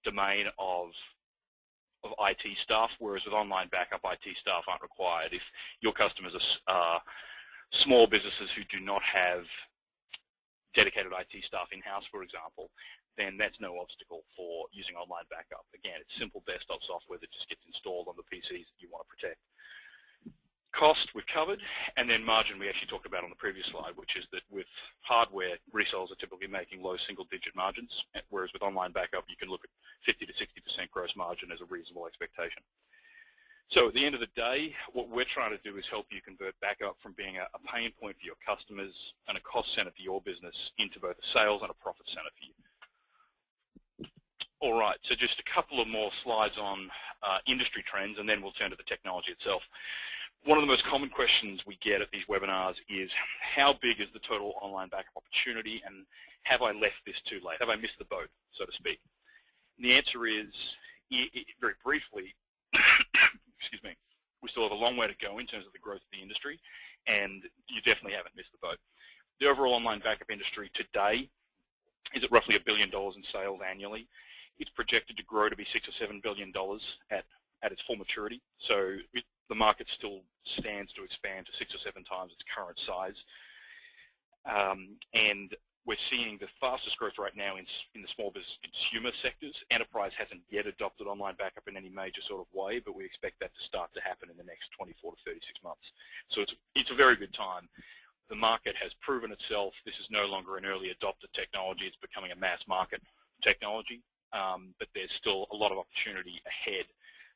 domain of IT staff, whereas with online backup, IT staff aren't required. If your customers are small businesses who do not have dedicated IT staff in-house, for example, then that's no obstacle for using online backup. Again, it's simple desktop software that just gets installed on the PCs that you want to protect. Cost we've covered, and then margin we actually talked about on the previous slide, which is that with hardware, resellers are typically making low single-digit margins, whereas with online backup, you can look at 50 to 60% gross margin as a reasonable expectation. So at the end of the day, what we're trying to do is help you convert backup from being a pain point for your customers and a cost center for your business into both a sales and a profit center for you. All right, so just a couple of more slides on industry trends, and then we'll turn to the technology itself. One of the most common questions we get at these webinars is, how big is the total online backup opportunity, and have I left this too late? Have I missed the boat, so to speak? And the answer is, very briefly, excuse me, we still have a long way to go in terms of the growth of the industry, and you definitely haven't missed the boat. The overall online backup industry today is at roughly $1 billion in sales annually. It's projected to grow to be $6 or $7 billion at its full maturity. So the market still stands to expand to 6 or 7 times its current size. And we're seeing the fastest growth right now in the small business consumer sectors. Enterprise hasn't yet adopted online backup in any major sort of way, but we expect that to start to happen in the next 24 to 36 months. So it's a very good time. The market has proven itself. This is no longer an early adopter technology. It's becoming a mass market technology, but there's still a lot of opportunity ahead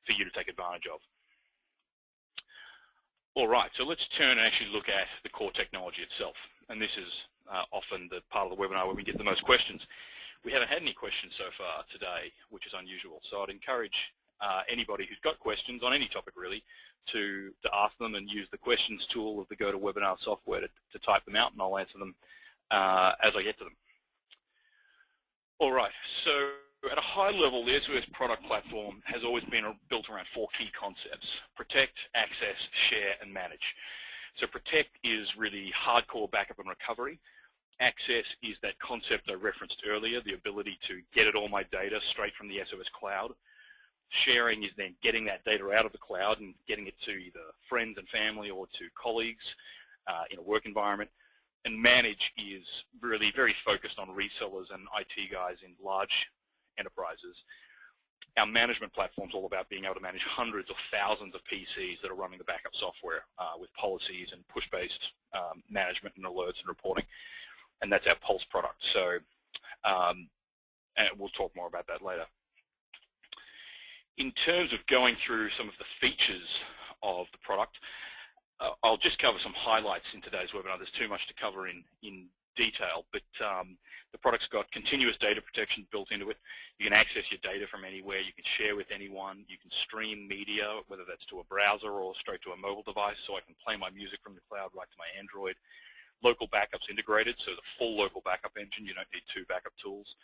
for you to take advantage of. All right, so let's turn and actually look at the core technology itself. And this is often the part of the webinar where we get the most questions. We haven't had any questions so far today, which is unusual. So I'd encourage anybody who's got questions on any topic really to ask them and use the questions tool of the GoToWebinar software to type them out, and I'll answer them as I get to them. All right, so at a high level, the SOS product platform has always been built around 4 key concepts: protect, access, share, and manage. So protect is really hardcore backup and recovery. Access is that concept I referenced earlier, the ability to get at all my data straight from the SOS cloud. Sharing is then getting that data out of the cloud and getting it to either friends and family or to colleagues in a work environment. And manage is really very focused on resellers and IT guys in large enterprises. Our management platform is all about being able to manage hundreds of thousands of PCs that are running the backup software with policies and push-based management and alerts and reporting. And that's our Pulse product. So and we'll talk more about that later. In terms of going through some of the features of the product, I'll just cover some highlights in today's webinar. There's too much to cover in detail, but the product's got continuous data protection built into it. You can access your data from anywhere. You can share with anyone. You can stream media, whether that's to a browser or straight to a mobile device, so I can play my music from the cloud right to my Android. Local backups integrated, so the full local backup engine. You don't need 2 backup tools.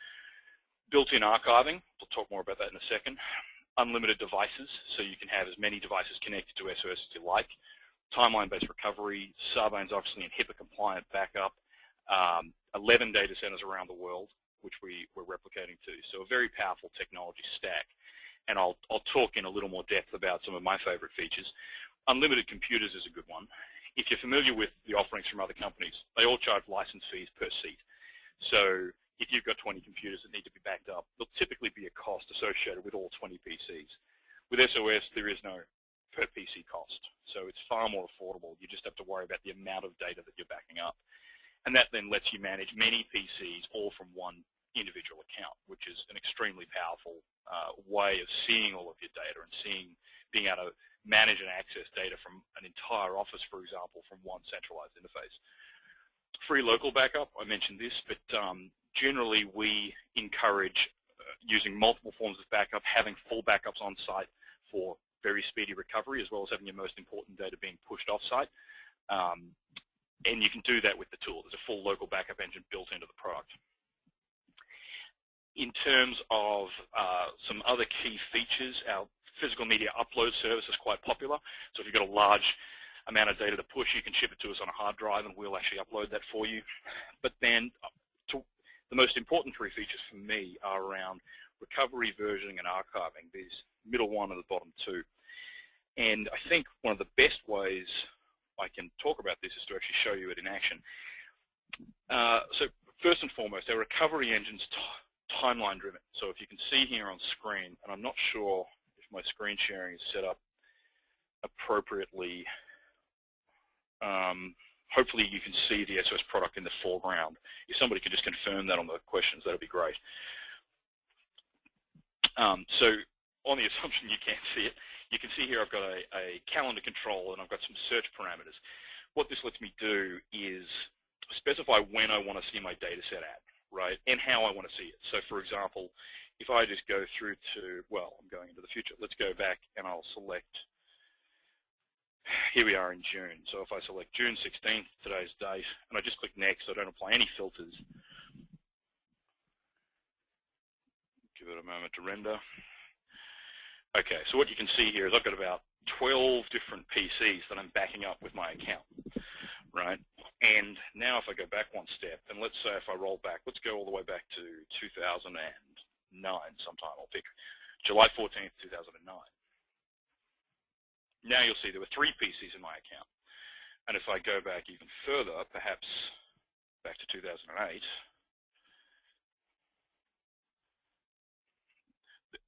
Built-in archiving. We'll talk more about that in a second. Unlimited devices, so you can have as many devices connected to SOS as you like. Timeline-based recovery, Sarbanes-Oxley and HIPAA-compliant backup. 11 data centers around the world, which we're replicating to. So a very powerful technology stack. And I'll talk in a little more depth about some of my favorite features. Unlimited computers is a good one. If you're familiar with the offerings from other companies, they all charge license fees per seat. So if you've got 20 computers that need to be backed up, there'll typically be a cost associated with all 20 PCs. With SOS, there is no per PC cost. So it's far more affordable. You just have to worry about the amount of data that you're backing up. And that then lets you manage many PCs all from one individual account, which is an extremely powerful way of seeing all of your data and being able to manage and access data from an entire office, for example, from one centralized interface. Free local backup, I mentioned this, but generally we encourage using multiple forms of backup, having full backups on site for very speedy recovery, as well as having your most important data being pushed off-site. And you can do that with the tool. There's a full local backup engine built into the product. In terms of some other key features, our physical media upload service is quite popular. So if you've got a large amount of data to push, you can ship it to us on a hard drive and we'll actually upload that for you. But then the most important 3 features for me are around recovery, versioning, and archiving, these middle one and the bottom two. And I think one of the best ways I can talk about this is to actually show you it in action. So first and foremost, our recovery engine's timeline driven. So if you can see here on screen, and I'm not sure if my screen sharing is set up appropriately, hopefully you can see the SOS product in the foreground. If somebody could just confirm that on the questions, that would be great. So on the assumption you can't see it, you can see here I've got a calendar control and I've got some search parameters. What this lets me do is specify when I want to see my data set at, right, and how I want to see it. So for example, if I just go through to, well, I'm going into the future. Let's go back and I'll select, here we are in June. So if I select June 16th, today's date, and I just click next, I don't apply any filters. Give it a moment to render. Okay, so what you can see here is I've got about 12 different PCs that I'm backing up with my account, right? And now if I go back one step, and let's say if I roll back, let's go all the way back to 2009 sometime. I'll pick July 14th, 2009. Now you'll see there were 3 PCs in my account. And if I go back even further, perhaps back to 2008,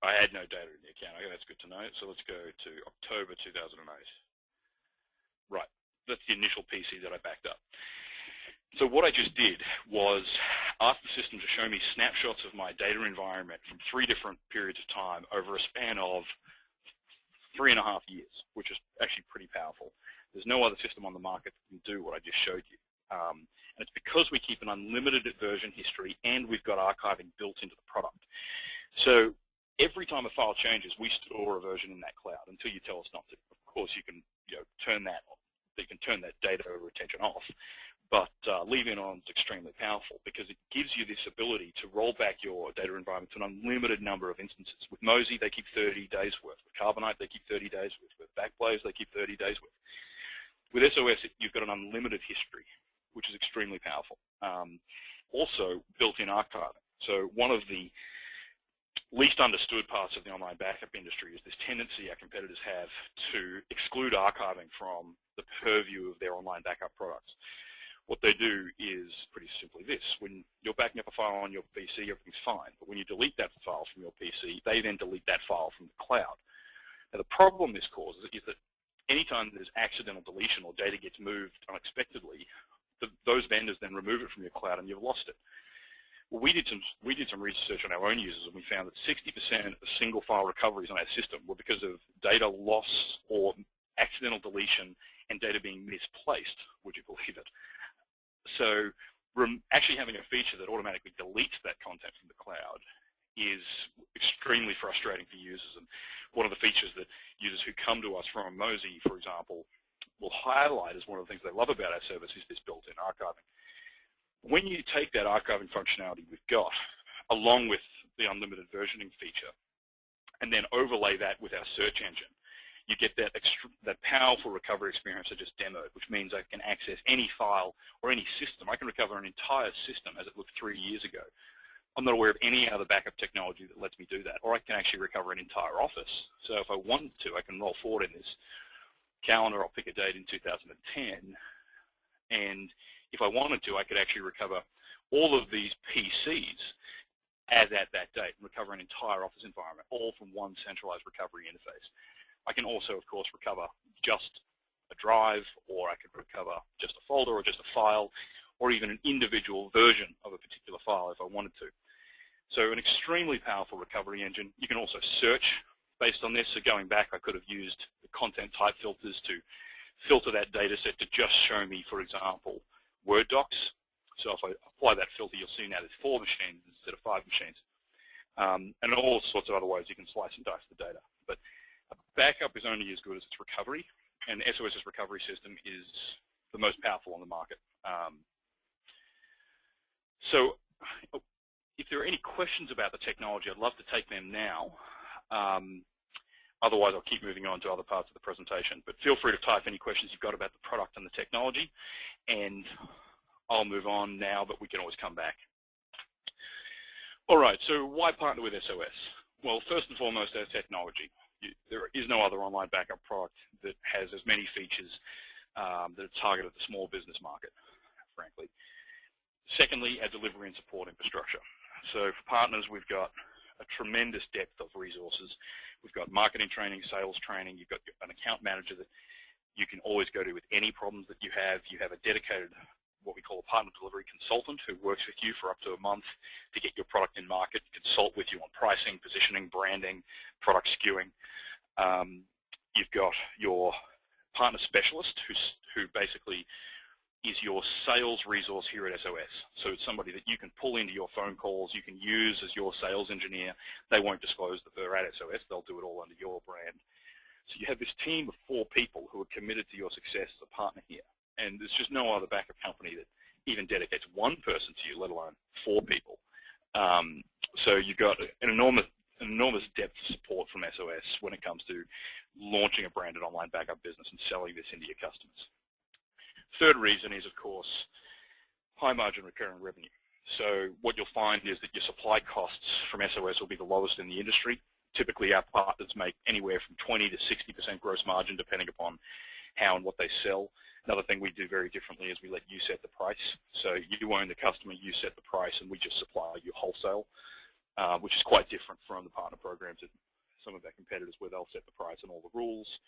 I had no data in the account. Okay, that's good to know. So let's go to October 2008. Right, that's the initial PC that I backed up. So what I just did was ask the system to show me snapshots of my data environment from 3 different periods of time over a span of 3.5 years, which is actually pretty powerful. There's no other system on the market that can do what I just showed you. And it's because we keep an unlimited version history and we've got archiving built into the product. So every time a file changes, we store a version in that cloud until you tell us not to. Of course, you can turn that on. You can turn that data retention off, but leaving it on is extremely powerful because it gives you this ability to roll back your data environment to an unlimited number of instances. With Mozy, they keep 30 days worth. With Carbonite, they keep 30 days worth. With Backblaze, they keep 30 days worth. With SOS, you've got an unlimited history, which is extremely powerful. Also, built-in archiving. So one of the least understood parts of the online backup industry is this tendency our competitors have to exclude archiving from the purview of their online backup products. What they do is pretty simply this. When you're backing up a file on your PC, everything's fine. But when you delete that file from your PC, they then delete that file from the cloud. Now, the problem this causes is that anytime there's accidental deletion or data gets moved unexpectedly, those vendors then remove it from your cloud and you've lost it. Well, we did some research on our own users, and we found that 60% of single file recoveries on our system were because of data loss or accidental deletion and data being misplaced. Would you believe it? So actually having a feature that automatically deletes that content from the cloud is extremely frustrating for users. And one of the features that users who come to us from Mozy, for example, will highlight as one of the things they love about our service is this built-in archiving. When you take that archiving functionality we've got, along with the unlimited versioning feature, and then overlay that with our search engine, you get that powerful recovery experience I just demoed, which means I can access any file or any system. I can recover an entire system as it looked 3 years ago. I'm not aware of any other backup technology that lets me do that, or I can actually recover an entire office. So if I wanted to, I can roll forward in this calendar. I'll pick a date in 2010, and if I wanted to, I could actually recover all of these PCs as at that date and recover an entire office environment, all from one centralized recovery interface. I can also, of course, recover just a drive, or I could recover just a folder or just a file, or even an individual version of a particular file if I wanted to. So an extremely powerful recovery engine. You can also search based on this. So going back, I could have used the content type filters to filter that data set to just show me, for example, Word docs. So if I apply that filter, you'll see now there's 4 machines instead of 5 machines. And all sorts of other ways you can slice and dice the data. But a backup is only as good as its recovery, and SOS's recovery system is the most powerful on the market. So if there are any questions about the technology, I'd love to take them now. Otherwise, I'll keep moving on to other parts of the presentation. But feel free to type any questions you've got about the product and the technology, and I'll move on now, but we can always come back. All right, so why partner with SOS? Well, first and foremost, our technology. There is no other online backup product that has as many features that are targeted at the small business market, frankly. Secondly, our delivery and support infrastructure. So for partners, we've got a tremendous depth of resources. We've got marketing training, sales training. You've got an account manager that you can always go to with any problems that you have. You have a dedicated, what we call a partner delivery consultant, who works with you for up to a month to get your product in market, consult with you on pricing, positioning, branding, product skewing. You've got your partner specialist who basically is your sales resource here at SOS. So it's somebody that you can pull into your phone calls, you can use as your sales engineer. They won't disclose that they're at SOS, they'll do it all under your brand. So you have this team of 4 people who are committed to your success as a partner here. And there's just no other backup company that even dedicates 1 person to you, let alone 4 people. So you've got an enormous depth of support from SOS when it comes to launching a branded online backup business and selling this into your customers. Third reason is, of course, high margin recurring revenue. So what you'll find is that your supply costs from SOS will be the lowest in the industry. Typically, our partners make anywhere from 20 to 60% gross margin, depending upon how and what they sell. Another thing we do very differently is we let you set the price. So you own the customer, you set the price, and we just supply you wholesale, which is quite different from the partner programs that some of our competitors, where they'll set the price and all the rules,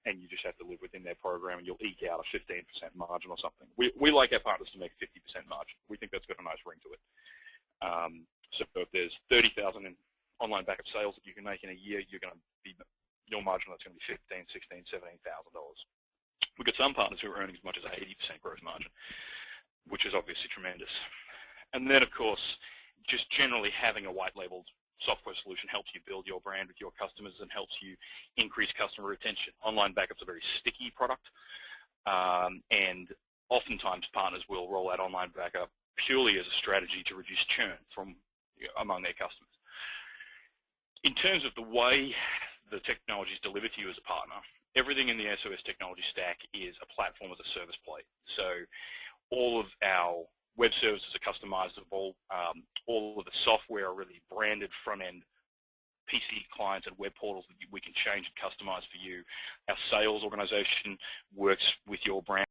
and you just have to live within their program, and you'll eke out a 15% margin or something. We like our partners to make a 50% margin. We think that's got a nice ring to it. So if there's 30,000 in online backup sales that you can make in a year, you're going to be, your margin that's going to be $15,000, $16,000, $17,000. We've got some partners who are earning as much as 80% gross margin, which is obviously tremendous. And then, of course, just generally having a white-labeled software solution helps you build your brand with your customers and helps you increase customer retention. Online backup's a very sticky product, and oftentimes partners will roll out online backup purely as a strategy to reduce churn from among their customers. In terms of the way the technology is delivered to you as a partner, everything in the SOS technology stack is a platform as a service play. So all of our web services are customizable. All of the software are really branded front-end PC clients and web portals that we can change and customize for you. Our sales organization works with your brand